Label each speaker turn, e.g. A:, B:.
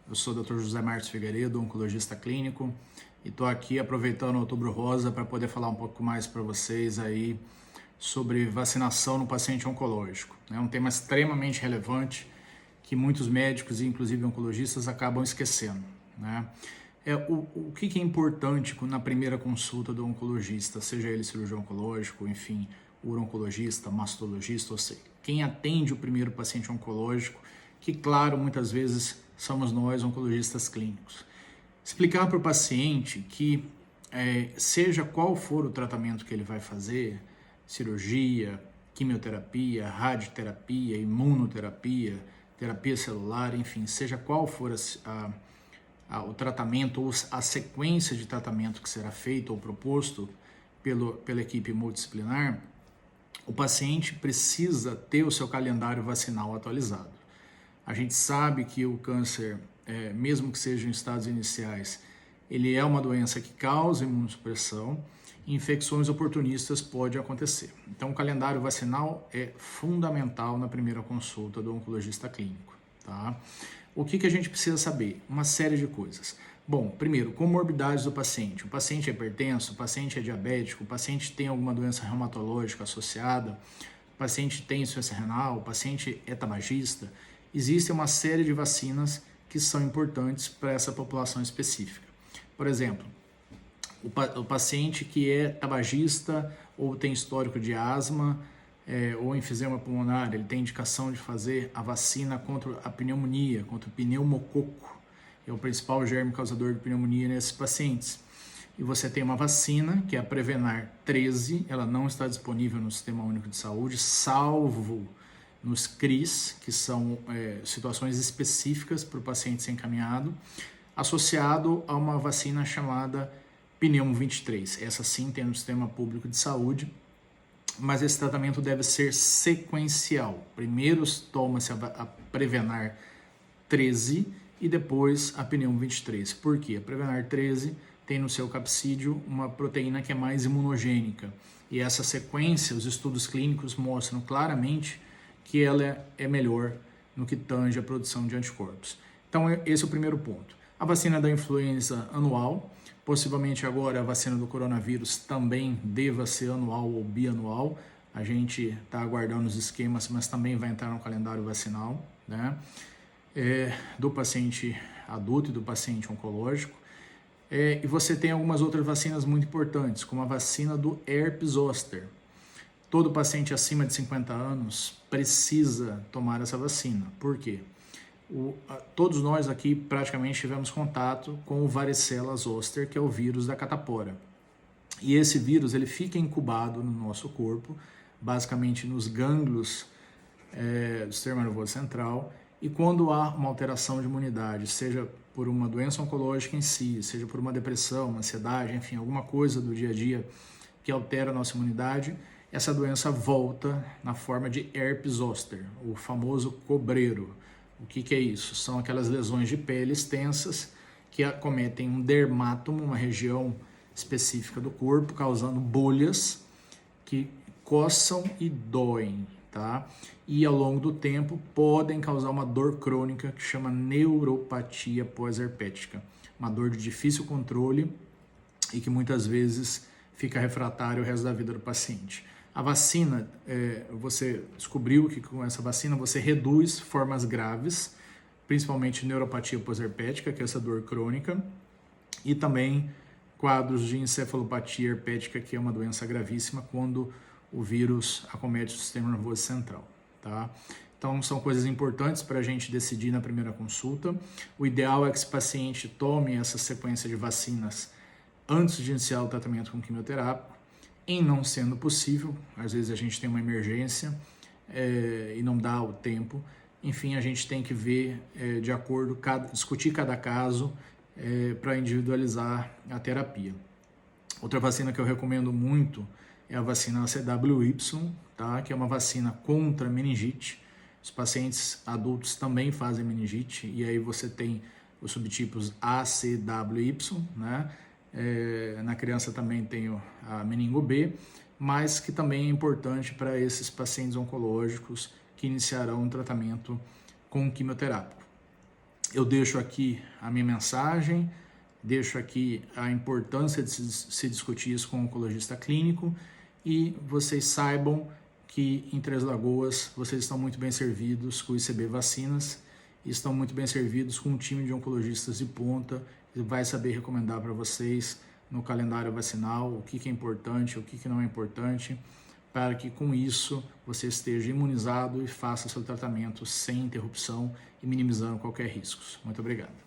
A: Eu sou o Dr. José Marcos Figueiredo, oncologista clínico, e estou aqui aproveitando o Outubro Rosa para poder falar um pouco mais para vocês aí sobre vacinação no paciente oncológico. É um tema extremamente relevante que muitos médicos e inclusive oncologistas acabam esquecendo, né? O que é importante na primeira consulta do oncologista, seja ele cirurgião oncológico, enfim, uro-oncologista, mastologista, ou seja, quem atende o primeiro paciente oncológico, que claro, muitas vezes somos nós, oncologistas clínicos. Explicar para o paciente que seja qual for o tratamento que ele vai fazer, cirurgia, quimioterapia, radioterapia, imunoterapia, terapia celular, enfim, seja qual for o tratamento ou a sequência de tratamento que será feito ou proposto pela equipe multidisciplinar, o paciente precisa ter o seu calendário vacinal atualizado. A gente sabe que o câncer, mesmo que seja em estados iniciais, ele é uma doença que causa imunossupressão e infecções oportunistas podem acontecer. Então, o calendário vacinal é fundamental na primeira consulta do oncologista clínico, tá? O que a gente precisa saber? Uma série de coisas. Bom, primeiro, comorbidades do paciente. O paciente é hipertenso, o paciente é diabético, o paciente tem alguma doença reumatológica associada, o paciente tem insuficiência renal, o paciente é tabagista. Existe uma série de vacinas que são importantes para essa população específica. Por exemplo, o paciente que é tabagista ou tem histórico de asma ou enfisema pulmonar, ele tem indicação de fazer a vacina contra a pneumonia, contra o pneumococo, que é o principal germe causador de pneumonia nesses pacientes. E você tem uma vacina, que é a Prevenar 13, ela não está disponível no Sistema Único de Saúde, salvo nos CRIs, que são situações específicas para o paciente ser encaminhado, associado a uma vacina chamada Pneumo 23. Essa sim tem no Sistema Público de Saúde, mas esse tratamento deve ser sequencial. Primeiro toma-se a Prevenar 13 e depois a Pneumo 23. Por quê? A Prevenar 13 tem no seu capsídeo uma proteína que é mais imunogênica. E essa sequência, os estudos clínicos mostram claramente que ela é melhor no que tange a produção de anticorpos. Então, esse é o primeiro ponto. A vacina da influenza anual, possivelmente agora a vacina do coronavírus também deva ser anual ou bianual. A gente está aguardando os esquemas, mas também vai entrar no calendário vacinal, né? Do paciente adulto e do paciente oncológico. E você tem algumas outras vacinas muito importantes, como a vacina do herpes zoster. Todo paciente acima de 50 anos precisa tomar essa vacina. Por quê? Todos nós aqui praticamente tivemos contato com o varicela zoster, que é o vírus da catapora. E esse vírus ele fica incubado no nosso corpo, basicamente nos gânglios do sistema nervoso central, e quando há uma alteração de imunidade, seja por uma doença oncológica em si, seja por uma depressão, uma ansiedade, enfim, alguma coisa do dia a dia que altera a nossa imunidade, essa doença volta na forma de herpes zoster, o famoso cobreiro. O que é isso? São aquelas lesões de pele extensas que acometem um dermátomo, uma região específica do corpo, causando bolhas que coçam e doem, tá? E ao longo do tempo podem causar uma dor crônica que chama neuropatia pós-herpética, uma dor de difícil controle e que muitas vezes fica refratário o resto da vida do paciente. A vacina, você descobriu que com essa vacina você reduz formas graves, principalmente neuropatia pós-herpética, que é essa dor crônica, e também quadros de encefalopatia herpética, que é uma doença gravíssima quando o vírus acomete o sistema nervoso central, tá? Então, são coisas importantes para a gente decidir na primeira consulta. O ideal é que esse paciente tome essa sequência de vacinas antes de iniciar o tratamento com quimioterápico. Em não sendo possível, às vezes a gente tem uma emergência e não dá o tempo. Enfim, a gente tem que ver de acordo, discutir cada caso para individualizar a terapia. Outra vacina que eu recomendo muito é a vacina CWY, tá? Que é uma vacina contra meningite. Os pacientes adultos também fazem meningite e aí você tem os subtipos A, C, W, Y, né? Na criança também tem a meningo B, mas que também é importante para esses pacientes oncológicos que iniciarão um tratamento com quimioterápico. eu deixo aqui a minha mensagem, deixo aqui a importância de se discutir isso com o oncologista clínico e vocês saibam que em Três Lagoas vocês estão muito bem servidos com o ICB Vacinas e estão muito bem servidos com um time de oncologistas de ponta que vai saber recomendar para vocês no calendário vacinal o que é importante, o que não é importante, para que com isso você esteja imunizado e faça seu tratamento sem interrupção e minimizando qualquer risco. Muito obrigado.